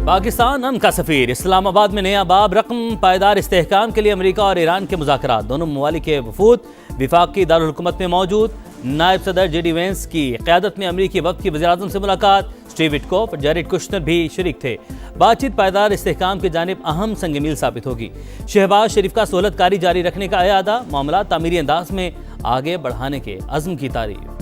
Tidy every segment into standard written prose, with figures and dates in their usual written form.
پاکستان امن کا سفیر اسلام آباد میں نیا باب رقم پائیدار استحکام کے لیے امریکہ اور ایران کے مذاکرات، دونوں ممالک کے وفود وفاقی دارالحکومت میں موجود۔ نائب صدر جے ڈی وینس کی قیادت میں امریکی وفد کی وزیراعظم سے ملاقات، اسٹیو وٹکوف اور جیریڈ کشنر بھی شریک تھے۔ بات چیت پائیدار استحکام کی جانب اہم سنگ میل ثابت ہوگی۔ شہباز شریف کا سہولت کاری جاری رکھنے کا اعادہ، معاملات تعمیری انداز میں آگے بڑھانے کے عزم کی تعریف۔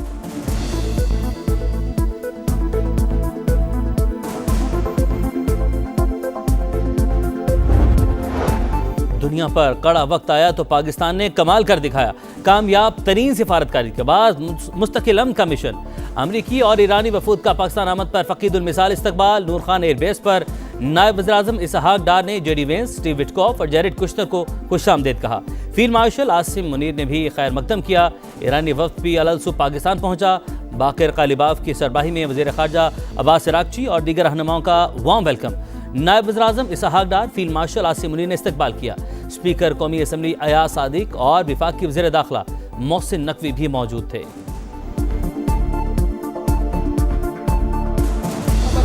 دنیا پر کڑا وقت آیا تو پاکستان نے کمال کر دکھایا۔ کامیاب ترین سفارتکاری کے بعد مستقل امن کا مشن۔ امریکی اور ایرانی وفود کا پاکستان آمد پر فقید المثال استقبال۔ نور خان ایئر بیس پر نائب وزیراعظم اسحاق ڈار نے J D Vance, Steve Witkoff اور جیریڈ کشنر کو خوش آمدید کہا۔ فیلڈ مارشل عاصم منیر نے بھی خیر مقدم کیا۔ ایرانی وفد بھی الالصبح پاکستان پہنچا۔ باقر قالیباف کی سربراہی میں وزیر خارجہ عباس عراقچی اور دیگر رہنماؤں کا وارم ویلکم۔ نائب وزیراعظم اسحاق ڈار، فیلڈ مارشل عاصم منیر نے استقبال کیا۔ اسپیکر قومی اسمبلی ایاز صادق اور وفاق کی وزیر داخلہ محسن نقوی بھی موجود تھے۔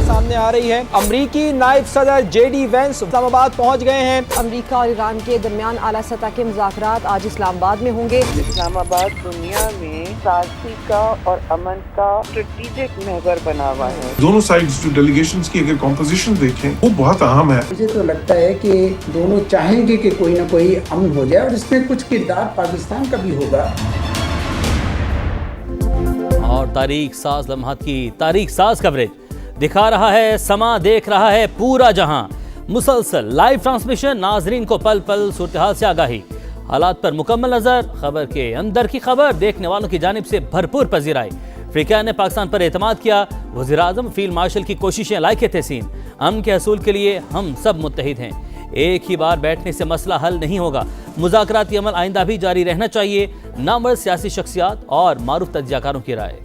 سامنے آ رہی ہے، امریکی نائب صدر جے ڈی وینس اسلام آباد پہنچ گئے ہیں۔ امریکہ اور ایران کے درمیان اعلیٰ سطح کے مذاکرات آج اسلام آباد میں ہوں گے۔ اسلام آباد دنیا میں سازی کا اور امن کا اسٹریٹجک محور بنا ہوا ہے۔ دونوں سائڈز جو ڈیلیگیشنز کی اگر کمپوزیشن دیکھیں وہ بہت اہم ہے۔ مجھے تو لگتا ہے کہ دونوں چاہیں گے کہ کوئی نہ کوئی امن ہو جائے اور اس میں کچھ کردار پاکستان کا بھی ہوگا۔ اور تاریخ ساز لمحات کی تاریخ ساز کوریج دکھا رہا ہے، سما دیکھ رہا ہے پورا جہاں۔ مسلسل لائیو ٹرانسمیشن، ناظرین کو پل پل صورتحال سے آگاہی، حالات پر مکمل نظر، خبر کے اندر کی خبر دیکھنے والوں کی جانب سے بھرپور پذیرائی۔ افریقہ نے پاکستان پر اعتماد کیا، وزیراعظم فیلڈ مارشل کی کوششیں لائق تحسین۔ امن کے حصول کے لیے ہم سب متحد ہیں، ایک ہی بار بیٹھنے سے مسئلہ حل نہیں ہوگا۔ مذاکراتی عمل آئندہ بھی جاری رہنا چاہیے، نامور سیاسی شخصیات اور معروف تجزیہ کاروں کی رائے۔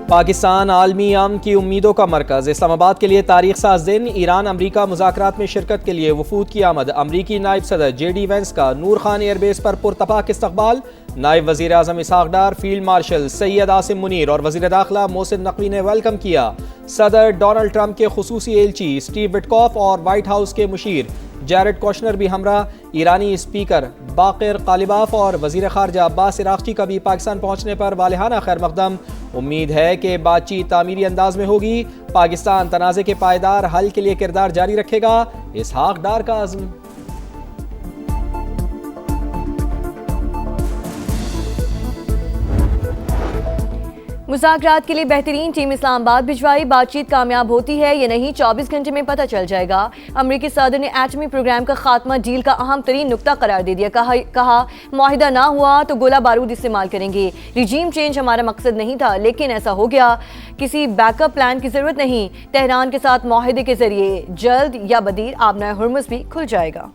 پاکستان عالمی امن کی امیدوں کا مرکز، اسلام آباد کے لیے تاریخ ساز دن۔ ایران امریکہ مذاکرات میں شرکت کے لیے وفود کی آمد۔ امریکی نائب صدر جے ڈی وینس کا نور خان ایئر بیس پر پرتپاک استقبال۔ نائب وزیر اعظم اسحاق ڈار، فیلڈ مارشل سید عاصم منیر اور وزیر داخلہ محسن نقوی نے ویلکم کیا۔ صدر ڈونلڈ ٹرمپ کے خصوصی ایلچی اسٹیو وٹکوف اور وائٹ ہاؤس کے مشیر جیریڈ کشنر بھی ہمراہ۔ ایرانی اسپیکر باقر قالیباف اور وزیر خارجہ عباس عراقچی کا بھی پاکستان پہنچنے پر والہانہ خیر مقدم۔ امید ہے کہ بات چیت تعمیری انداز میں ہوگی۔ پاکستان تنازع کے پائیدار حل کے لیے کردار جاری رکھے گا، اسحاق ڈار کا عزم۔ مذاکرات کے لیے بہترین ٹیم اسلام آباد بھجوائی، بات چیت کامیاب ہوتی ہے یا نہیں 24 گھنٹے میں پتہ چل جائے گا۔ امریکی صدر نے ایٹمی پروگرام کا خاتمہ ڈیل کا اہم ترین نقطہ قرار دے دیا۔ کہا معاہدہ نہ ہوا تو گولہ بارود استعمال کریں گے۔ رجیم چینج ہمارا مقصد نہیں تھا لیکن ایسا ہو گیا، کسی بیک اپ پلان کی ضرورت نہیں۔ تہران کے ساتھ معاہدے کے ذریعے جلد یا بدیر آبنائے ہرمز بھی کھل جائے گا۔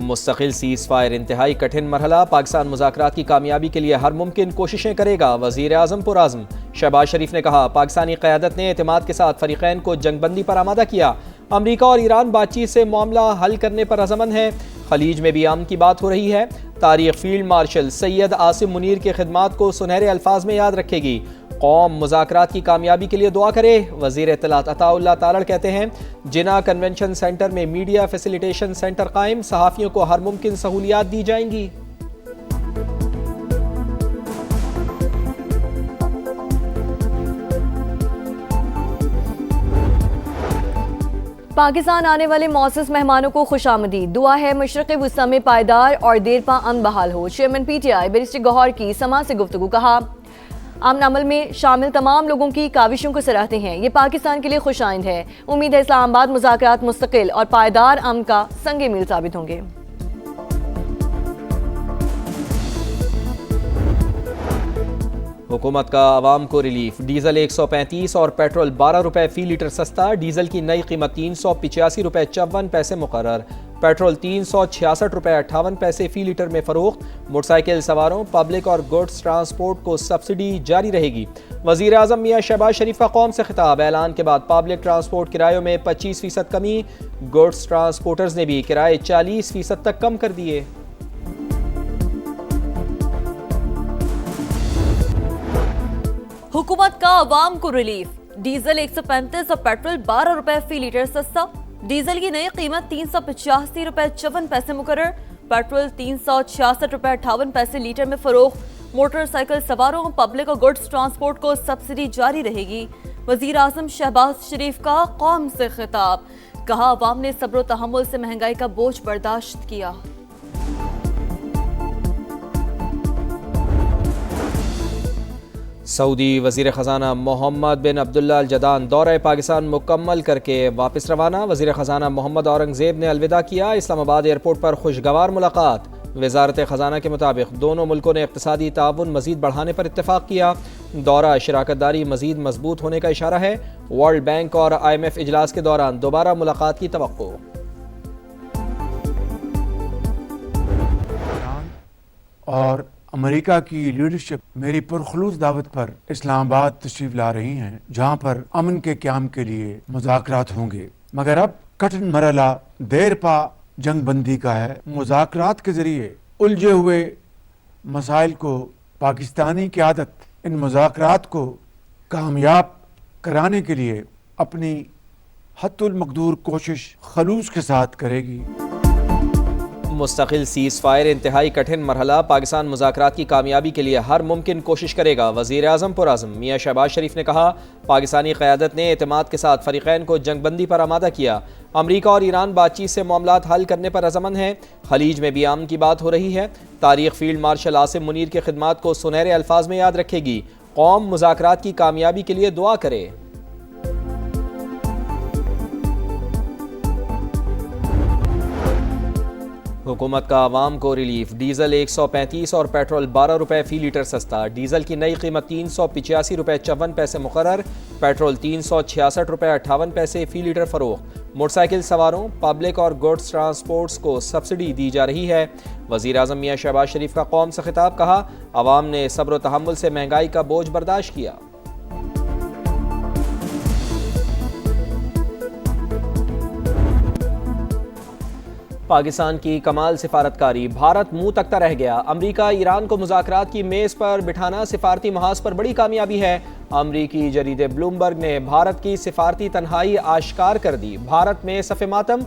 مستقل سیز فائر انتہائی کٹھن مرحلہ، پاکستان مذاکرات کی کامیابی کے لیے ہر ممکن کوششیں کرے گا، وزیر اعظم پرعزم۔ شہباز شریف نے کہا پاکستانی قیادت نے اعتماد کے ساتھ فریقین کو جنگ بندی پر آمادہ کیا۔ امریکہ اور ایران بات چیت سے معاملہ حل کرنے پر عزمند ہے۔ خلیج میں بھی امن کی بات ہو رہی ہے۔ تاریخ فیلڈ مارشل سید عاصم منیر کی خدمات کو سنہرے الفاظ میں یاد رکھے گی۔ قوم مذاکرات کی کامیابی کے لیے دعا کرے۔ وزیر اطلاعات عطا اللہ تالڑ کہتے ہیں جناح کنونشن سینٹر میں میڈیا فیسیلیٹیشن سینٹر قائم، صحافیوں کو ہر ممکن سہولیات دی جائیں گی۔ پاکستان آنے والے معزز مہمانوں کو خوش آمدید، دعا ہے مشرق وسطی میں پائیدار اور دیر پا امن بحال ہو۔ Chairman P T I barrister Gohar کی سما سے گفتگو، کہا امن عمل میں شامل تمام لوگوں کی کاوشوں کو سراہتے ہیں، یہ پاکستان کے لیے خوش آئند ہے۔ امید ہے اسلام آباد مذاکرات مستقل اور پائیدار امن کا سنگ میل ثابت ہوں گے۔ حکومت کا عوام کو ریلیف، ڈیزل 135 اور پیٹرول 12 روپے فی لیٹر سستا، ڈیزل کی نئی قیمت 385 روپے 54 پیسے مقرر۔ پیٹرول 366 روپے 58 پیسے فی لیٹر میں فروخت، موٹر سائیکل سواروں، پبلک اور گڈز ٹرانسپورٹ کو سبسڈی جاری رہے گی۔ وزیر اعظم میاں شہباز شریف کا قوم سے خطاب، اعلان کے بعد پبلک ٹرانسپورٹ کرایوں میں 25% کمی، گڈز ٹرانسپورٹرز نے بھی کرائے 40% تک کم کر دیے۔ حکومت کا عوام کو ریلیف، ڈیزل 135 اور پیٹرول 12 روپے فی لیٹر سستا، ڈیزل کی نئی قیمت 385 روپے 54 پیسے مقرر، پیٹرول 366 روپے 58 پیسے لیٹر میں فروخت، موٹر سائیکل سواروں، پبلک اور گڈز ٹرانسپورٹ کو سبسڈی جاری رہے گی۔ وزیر اعظم شہباز شریف کا قوم سے خطاب، کہا عوام نے صبر و تحمل سے مہنگائی کا بوجھ برداشت کیا۔ سعودی وزیر خزانہ محمد بن عبداللہ الجدان دورہ پاکستان مکمل کر کے واپس روانہ، وزیر خزانہ محمد اورنگزیب نے الوداع کیا، اسلام آباد ایئرپورٹ پر خوشگوار ملاقات۔ وزارت خزانہ کے مطابق دونوں ملکوں نے اقتصادی تعاون مزید بڑھانے پر اتفاق کیا، دورہ شراکت داری مزید مضبوط ہونے کا اشارہ ہے، ورلڈ بینک اور IMF اجلاس کے دوران دوبارہ ملاقات کی توقع۔ اور امریکا کی لیڈرشپ میری پرخلوص دعوت پر اسلام آباد تشریف لا رہی ہیں، جہاں پر امن کے قیام کے لیے مذاکرات ہوں گے، مگر اب کٹن مرحلہ دیر پا جنگ بندی کا ہے۔ مذاکرات کے ذریعے الجھے ہوئے مسائل کو پاکستانی قیادت ان مذاکرات کو کامیاب کرانے کے لیے اپنی حد المقدور کوشش خلوص کے ساتھ کرے گی۔ مستقل سیز فائر انتہائی کٹھن مرحلہ، پاکستان مذاکرات کی کامیابی کے لیے ہر ممکن کوشش کرے گا، وزیر اعظم پرعزم میاں شہباز شریف نے کہا، پاکستانی قیادت نے اعتماد کے ساتھ فریقین کو جنگ بندی پر آمادہ کیا، امریکہ اور ایران بات چیت سے معاملات حل کرنے پر رضامند ہیں، خلیج میں بھی امن کی بات ہو رہی ہے، تاریخ فیلڈ مارشل عاصم منیر کی خدمات کو سنہرے الفاظ میں یاد رکھے گی، قوم مذاکرات کی کامیابی کے لیے دعا کرے۔ حکومت کا عوام کو ریلیف، ڈیزل 135 اور پیٹرول 12 روپے فی لیٹر سستا، ڈیزل کی نئی قیمت 385 روپے 54 پیسے مقرر، پیٹرول 366 روپے 58 پیسے فی لیٹر فروخت، موٹر سائیکل سواروں، پبلک اور گڈز ٹرانسپورٹس کو سبسڈی دی جا رہی ہے۔ وزیر اعظم میاں شہباز شریف کا قوم سے خطاب، کہا عوام نے صبر و تحمل سے مہنگائی کا بوجھ برداشت کیا۔ پاکستان کی کمال سفارتکاری، بھارت منہ تکتا رہ گیا، امریکہ ایران کو مذاکرات کی میز پر بٹھانا سفارتی محاذ پر بڑی کامیابی ہے، امریکی جریدے بلومبرگ نے بھارت کی سفارتی تنہائی آشکار کر دی، بھارت میں صف ماتم،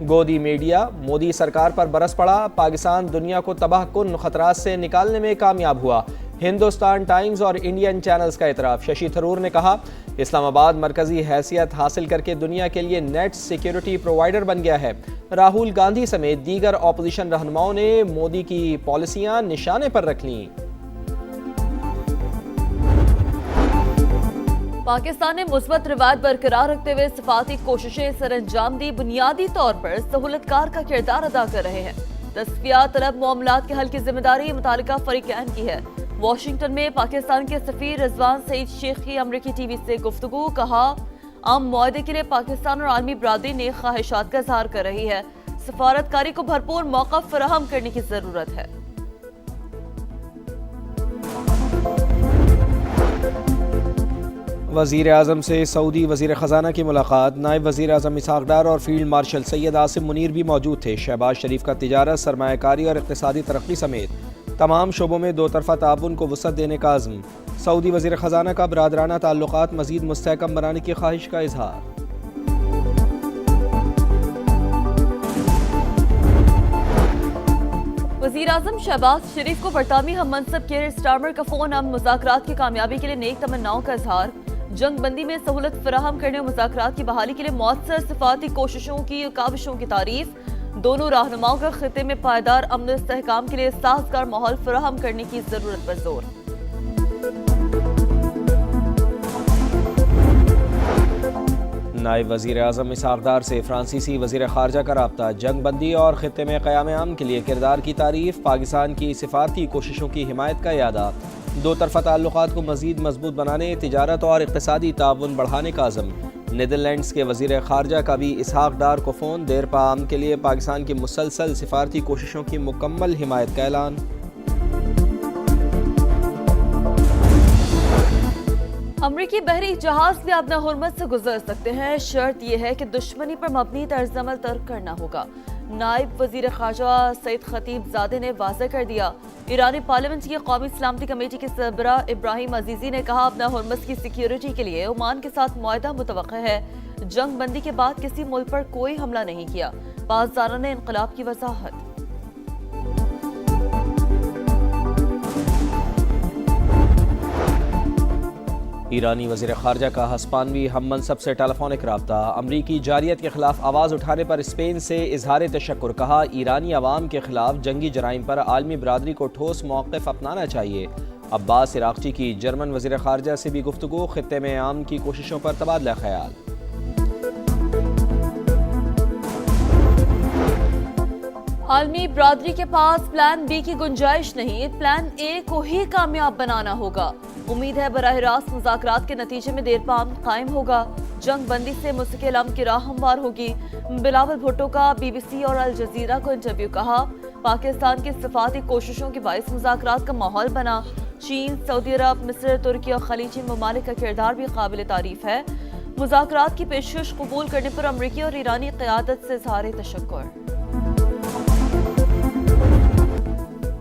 گودی میڈیا، مودی سرکار پر برس پڑا، پاکستان دنیا کو تباہ کن خطرات سے نکالنے میں کامیاب ہوا، ہندوستان ٹائمز اور انڈین چینلز کا اعتراف، ششی تھرور نے کہا، اسلام آباد مرکزی حیثیت حاصل کر کے دنیا کے لیے نیٹ سیکیورٹی پرووائیڈر بن گیا ہے، راہل گاندھی سمیت دیگر اپوزیشن رہنماؤں نے مودی کی پالیسیاں نشانے پر رکھ لیں۔ پاکستان نے مثبت روایت برقرار رکھتے ہوئے سفارتی کوششیں سر انجام دی، بنیادی طور پر سہولت کار کا کردار ادا کر رہے ہیں، تصفیہ طلب معاملات کے حل کی ذمہ داری متعلقہ فریقین کی ہے۔ واشنگٹن میں پاکستان کے سفیر رضوان سعید شیخ کی امریکی ٹی وی سے گفتگو، کہا عام معاہدے کے لیے پاکستان اور عالمی برادری نے خواہشات کا اظہار کر رہی ہے، سفارتکاری کو بھرپور موقع فراہم کرنے کی ضرورت ہے۔ وزیر اعظم سے سعودی وزیر خزانہ کی ملاقات، نائب وزیر اعظم اسحاق ڈار اور فیلڈ مارشل سید عاصم منیر بھی موجود تھے، شہباز شریف کا تجارت، سرمایہ کاری اور اقتصادی ترقی سمیت تمام شعبوں میں دو طرفہ تعاون کو وسعت دینے کا عزم، سعودی وزیر خزانہ کا برادرانہ تعلقات مزید مستحکم بنانے کی خواہش کا اظہار۔ وزیر اعظم شہباز شریف کو برطانوی ہم منصب کیئر سٹارمر کا فون، امن مذاکرات کی کامیابی کے لیے نیک تمناؤں کا اظہار، جنگ بندی میں سہولت فراہم کرنے اور مذاکرات کی بحالی کے لیے مؤثر سفارتی کوششوں کی کاوشوں کی تعریف، دونوں رہنماؤں کا خطے میں پائیدار امن و استحکام کے لیے سازگار ماحول فراہم کرنے کی ضرورت پر زور۔ نائب وزیر اعظم اسحاق ڈار سے فرانسیسی وزیر خارجہ کا رابطہ، جنگ بندی اور خطے میں قیام امن کے لیے کردار کی تعریف، پاکستان کی سفارتی کوششوں کی حمایت کا اعادہ، دو طرفہ تعلقات کو مزید مضبوط بنانے، تجارت اور اقتصادی تعاون بڑھانے کا عزم، نیدرلینڈز کے وزیر خارجہ کا بھی اسحاق ڈار کو فون، دیر پا امن کے لیے پاکستان کی مسلسل سفارتی کوششوں کی مکمل حمایت کا اعلان۔ امریکی بحری جہاز بھی اپنا ہرمز سے گزر سکتے ہیں، شرط یہ ہے کہ دشمنی پر مبنی طرز عمل ترک کرنا ہوگا۔ نائب وزیر خارجہ سعید خطیب زادے نے واضح کر دیا۔ ایرانی پارلیمنٹ کی قومی سلامتی کمیٹی کے سربراہ ابراہیم عزیزی نے کہا اپنا ہرمز کی سیکیورٹی کے لیے عمان کے ساتھ معاہدہ متوقع ہے۔ جنگ بندی کے بعد کسی ملک پر کوئی حملہ نہیں کیا، پاسداران انقلاب کی وضاحت۔ ایرانی وزیر خارجہ کا ہسپانوی ہم منصب سے ٹیلی فونک رابطہ، امریکی جارحیت کے خلاف آواز اٹھانے پر اسپین سے اظہار تشکر، کہا ایرانی عوام کے خلاف جنگی جرائم پر عالمی برادری کو ٹھوس موقف اپنانا چاہیے۔ عباس عراقچی کی جرمن وزیر خارجہ سے بھی گفتگو، خطے میں امن کی کوششوں پر تبادلہ خیال۔ عالمی برادری کے پاس پلان بی کی گنجائش نہیں، پلان اے کو ہی کامیاب بنانا ہوگا۔ امید ہے براہ راست مذاکرات کے نتیجے میں دیر پا امن قائم ہوگا، جنگ بندی سے مستقل امن کی راہ ہموار ہوگی۔ بلاول بھٹو کا بی بی سی اور الجزیرہ کو انٹرویو، کہا پاکستان کی سفارتی کوششوں کے باعث مذاکرات کا ماحول بنا۔ چین، سعودی عرب، مصر، ترکی اور خلیجی ممالک کا کردار بھی قابل تعریف ہے۔ مذاکرات کی پیشکش قبول کرنے پر امریکی اور ایرانی قیادت سے اظہار تشکر۔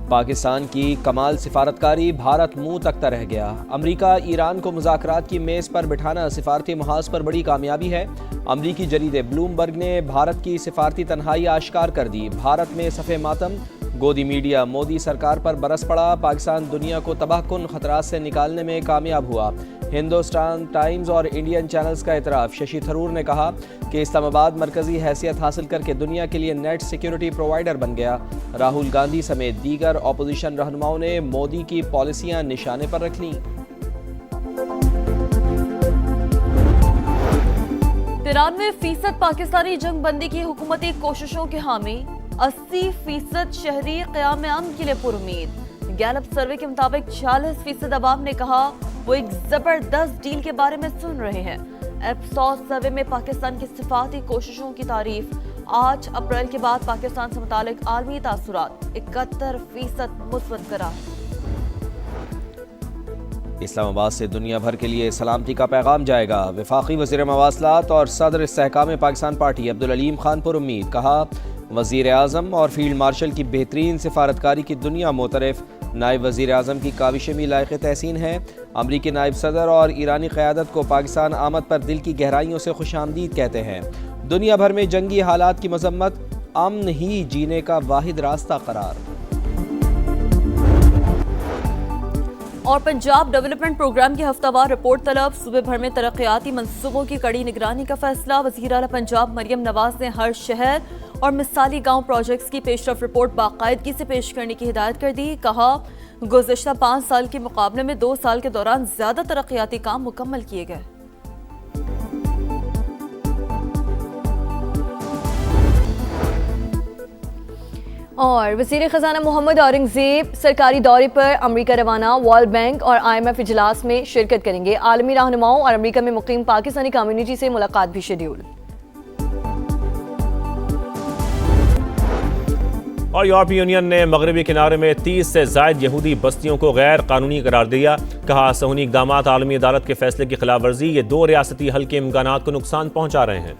پاکستان کی کمال سفارتکاری، بھارت منہ تکتا رہ گیا۔ امریکہ ایران کو مذاکرات کی میز پر بٹھانا سفارتی محاذ پر بڑی کامیابی ہے۔ امریکی جریدے بلومبرگ نے بھارت کی سفارتی تنہائی آشکار کر دی۔ بھارت میں صف ماتم، گودی میڈیا مودی سرکار پر برس پڑا۔ پاکستان دنیا کو تباہ کن خطرات سے نکالنے میں کامیاب ہوا۔ ہندوستان ٹائمز اور انڈین چینلز کا اعتراف، ششی تھرور نے کہا کہ اسلام آباد مرکزی حیثیت حاصل کر کے دنیا کے لیے نیٹ سیکیورٹی پرووائیڈر بن گیا۔ راہل گاندھی سمیت دیگر اپوزیشن رہنماؤں نے مودی کی پالیسیاں نشانے پر رکھ لیں۔ 93% پاکستانی جنگ بندی کی حکومتی کوششوں کے حامی، 80% شہری قیام امن کے لیے پر امید۔ گیلپ سروے کے مطابق 46% عوام نے کہا وہ ایک زبردست ڈیل کے بارے میں سن رہے ہیں۔ ایپسوس سروے میں پاکستان کی سفارتی کوششوں کی تعریف، 8 اپریل کے بعد پاکستان سے متعلق عالمی تاثرات، 71% مثبت قرار۔ اسلام آباد سے دنیا بھر کے لیے سلامتی کا پیغام جائے گا، وفاقی وزیر مواصلات اور صدر استحکام پاکستان پارٹی عبدالعلیم خان پر امید، کہا وزیر اعظم اور فیلڈ مارشل کی بہترین سفارتکاری کی دنیا معترف۔ نائب وزیر اعظم کی کاوشیں بھی لائق تحسین ہیں۔ امریکی نائب صدر اور ایرانی قیادت کو پاکستان آمد پر دل کی گہرائیوں سے خوش آمدید کہتے ہیں۔ دنیا بھر میں جنگی حالات کی مذمت، امن ہی جینے کا واحد راستہ قرار۔ اور پنجاب ڈیولپمنٹ پروگرام کی ہفتہ وار رپورٹ طلب، صوبے بھر میں ترقیاتی منصوبوں کی کڑی نگرانی کا فیصلہ۔ وزیر اعلیٰ پنجاب مریم نواز نے ہر شہر اور مثالی گاؤں پروجیکٹس کی پیش رفت رپورٹ باقاعدگی سے پیش کرنے کی ہدایت کر دی۔ کہا گزشتہ 5 سال کے مقابلے میں 2 سال کے دوران زیادہ ترقیاتی کام مکمل کیے گئے۔ اور وزیر خزانہ محمد اورنگزیب سرکاری دورے پر امریکہ روانہ، ورلڈ بینک اور IMF اجلاس میں شرکت کریں گے۔ عالمی رہنماؤں اور امریکہ میں مقیم پاکستانی کمیونٹی سے ملاقات بھی شیڈیول۔ اور یورپی یونین نے مغربی کنارے میں 30 سے زائد یہودی بستیوں کو غیر قانونی قرار دیا۔ کہا صہیونی اقدامات عالمی عدالت کے فیصلے کی خلاف ورزی، یہ 2 ریاستی حل کے امکانات کو نقصان پہنچا رہے ہیں۔